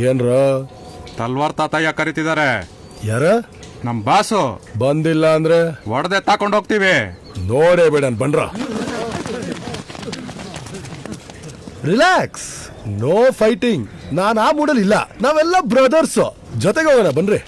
ಏನ್ರ ತಲ್ವಾರ್ ತಾತಯ್ಯ ಕರಿತಿದ್ದಾರೆ. ಯಾರ ನಮ್ ಬಾಸು ಬಂದಿಲ್ಲ ಅಂದ್ರೆ ಒಡದೆ ತಕೊಂಡ್ ಹೋಗ್ತೀವಿ. ನೋಡೇ ಬೇಡ ಬನ್ರ. Relax, no fighting. ನಾನ್ ಆ ಮೂಡಲ್ ಇಲ್ಲ. ನಾವೆಲ್ಲ ಬ್ರದರ್ಸ್, ಜೊತೆಗೆ ಹೋಗೋಣ ಬನ್ರಿ.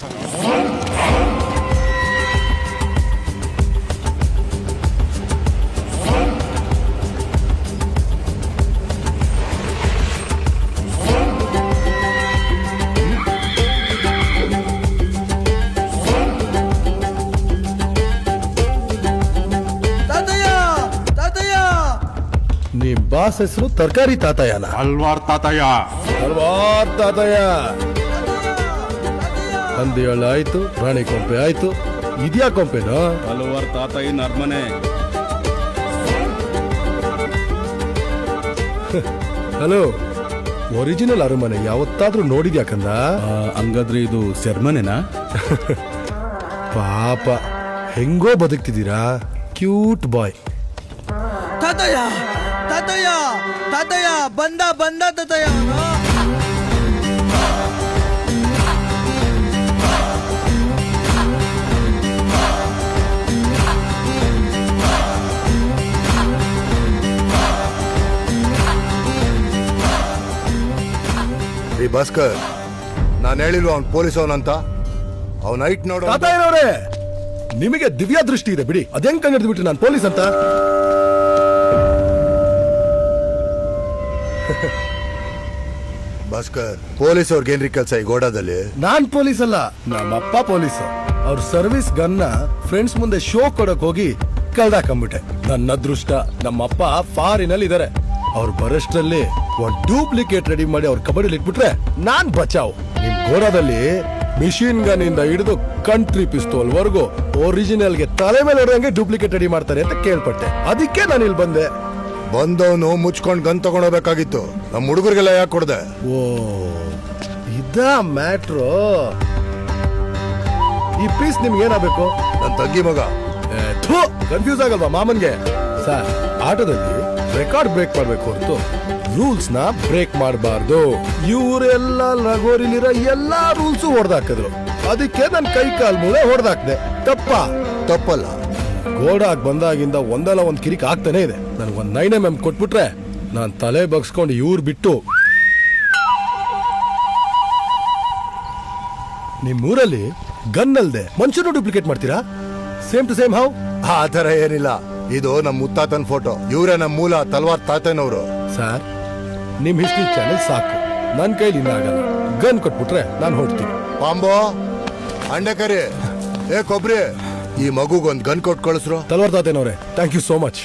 ನಿಮ್ ಬಾಸ್ ಹೆಸರು ತರಕಾರಿ ತಾತಯ್ಯನ? ತಲ್ವಾರ್ ತಾತಯ್ಯ. ಹಲ್ವಾರ್ ತಾತಯ್ಯ. ಹಂದಿ ಹಳ್ಳ ಆಯ್ತು, ರಾಣಿ ಕೊಂಪೆ ಆಯ್ತು, ಇದ್ಯಾ ಕೊಂಪೆನಾ? ಹಲವಾರು ತಾತಯ್ಯನ ಅರಮನೆ. ಹಲೋ, ಒರಿಜಿನಲ್ ಅರಮನೆ ಯಾವತ್ತಾದ್ರೂ ನೋಡಿದ್ಯಾಕಂದ? ಹಂಗಾದ್ರೆ ಇದು ಸೆರ್ಮನೆನಾ? ಪಾಪ ಹೆಂಗೋ ಬದುಕ್ತಿದ್ದೀರಾ, ಕ್ಯೂಟ್ ಬಾಯ್. ತಾತಯ್ಯ ತಾತಯ್ಯ ತಾತಯ್ಯ ಬಂದ ಬಂದ ತಾತಯ್ಯ. ಈ ಭಾಸ್ಕರ್, ನಾನು ಹೇಳಿಲ್ವ ಅವ್ನು ಪೊಲೀಸ್ ಅವನಂತ? ಅವ್ನ ಹೈಟ್ ನೋಡು. ತಾತಯ್ಯನವ್ರೆ, ನಿಮಗೆ ದಿವ್ಯಾ ದೃಷ್ಟಿ ಇದೆ ಬಿಡಿ. ಅದೆಂಗ್ ಕಂಡು ಬಿಟ್ರಿ ನಾನು ಪೊಲೀಸ್ ಅಂತ? ಭಾಸ್ಕರ್, ಪೊಲೀಸ್ ಅವ್ರಿಗೇನ್ರಿ ಕೆಲಸ ಈ ಗೋಡಾದಲ್ಲಿ? ನಾನ್ ಪೊಲೀಸ್ ಅಲ್ಲ, ನಮ್ಮಪ್ಪ ಪೊಲೀಸ್. ಅವ್ರ ಸರ್ವಿಸ್ ಗನ್ನ ಫ್ರೆಂಡ್ಸ್ ಮುಂದೆ ಶೋ ಕೊಡಕ್ ಹೋಗಿ ಕಳ್ದಾಕೊಂಡ್ಬಿಟ್ಟೆ. ನನ್ನ ಅದೃಷ್ಟ, ನಮ್ಮಪ್ಪ ಫಾರಿನ್ ಅಲ್ಲಿ ಇದಾರೆ. ಅವ್ರು ಬರೋಷ್ಟ್ರಲ್ಲಿ ಒಂದ್ ಡೂಪ್ಲಿಕೇಟ್ ರೆಡಿ ಮಾಡಿ ಅವ್ರ ಕಬಡ್ಡಿಲಿ ಇಟ್ಬಿಟ್ರೆ ನಾನ್ ಬಚಾವ್. ನಿಮ್ ಗೋಡಾದಲ್ಲಿ ಮಿಷಿನ್ ಗನ್ ಇಂದ ಹಿಡಿದು ಕಂಟ್ರಿ ಪಿಸ್ತೂಲ್ ವರ್ಗು ಒರಿಜಿನಲ್ಗೆ ತಲೆ ಮೇಲೆ ಹೊಡೆದಂಗೆ ಡೂಪ್ಲಿಕೇಟ್ ರೆಡಿ ಮಾಡ್ತಾರೆ ಅಂತ ಕೇಳ್ಪಟ್ಟೆ. ಅದಕ್ಕೆ ನಾನು ಇಲ್ಲಿ ಬಂದೆ. ಬಂದವನು ಮುಚ್ಕೊಂಡ್ ಗನ್ ತಗೊಂಡೋಗ್ಬೇಕಾಗಿತ್ತು. ನಮ್ಮ ಹುಡುಗರಿಗೆಲ್ಲ ಯಾಕೆ ಕೊಡ್ದೆ? ಓ, ಇದ ಮ್ಯಾಟ್ರು. ಈ ಪೀಸ್ ನಿಮ್ಗೆ ಏನಾಗಬೇಕು? ನನ್ ತಂಗಿ ಮಗ. ಕನ್ಫ್ಯೂಸ್ ಆಗಲ್ವಾ ಮಾಮನ್ಗೆ? ಸರ್, ಆಟದಲ್ಲಿ ರೆಕಾರ್ಡ್ ಬ್ರೇಕ್ ಮಾಡ್ಬೇಕು ಹೊರತು ರೂಲ್ಸ್ ನ ಬ್ರೇಕ್ ಮಾಡಬಾರ್ದು. ಇವರೆಲ್ಲ ಲಗೋರಿಲಿರೋ ಎಲ್ಲಾ ರೂಲ್ಸ್ ಹೊಡೆದಾಕಿದ್ರು. ಅದಕ್ಕೆ ನನ್ ಕೈ ಕಾಲ್ ಮೂಳೆ ಹೊಡೆದಾಕ್ದೆ. ತಪ್ಪಲ್ಲ. ಗೋಡಾಗ್ ಬಂದಾಗಿಂದ ಒಂದಲ್ಲ ಒಂದ್ ಕಿರಿಕ್ ಆಗ್ತಾನೆ ಇದೆ. ನನ್ಗೊಂದ್ 9mm ಕೊಟ್ಬಿಟ್ರೆ ನಾನ್ ತಲೆ ಬಗ್ಸ್ಕೊಂಡು ಇವ್ರು ಬಿಟ್ಟು. ನಿಮ್ಮೂರಲ್ಲಿ ಗನ್ ಅಲ್ದೆ ಮನುಷ್ಯನು ಡೂಪ್ಲಿಕೇಟ್ ಮಾಡ್ತೀರಾ? Same to same how? ಆ ತರ ಏನಿಲ್ಲ. ಇದು ನಮ್ ಮುತ್ತಾತನ್ ಫೋಟೋ. ಇವರೇ ನಮ್ ಮೂಲ ತಲ್ವಾರ್ ತಾತನವರು. ಸರ್, ನಿಮ್ ಹಿಸ್ಟ್ರಿ ಚಾನೆಲ್ ಸಾಕು. ನನ್ ಕೈಲಿ ಇನ್ನಾಗಲ್ಲ. ಗನ್ ಕೊಟ್ಬಿಟ್ರೆ ನಾನು ಹೊಡ್ತೀನಿ. ಪಾಂಬೋ, ಅಂಡೆ ಕರಿ. ಏ ಕೊಬ್ರಿ, ಈ ಮಗುಗೊಂದ್ ಗನ್ ಕೊಟ್ಟು ಕಳಿಸ್ರು. ತಲ್ವಾರ್ ತಾತೇನವ್ರೆ, ಥ್ಯಾಂಕ್ ಯು ಸೋ ಮಚ್.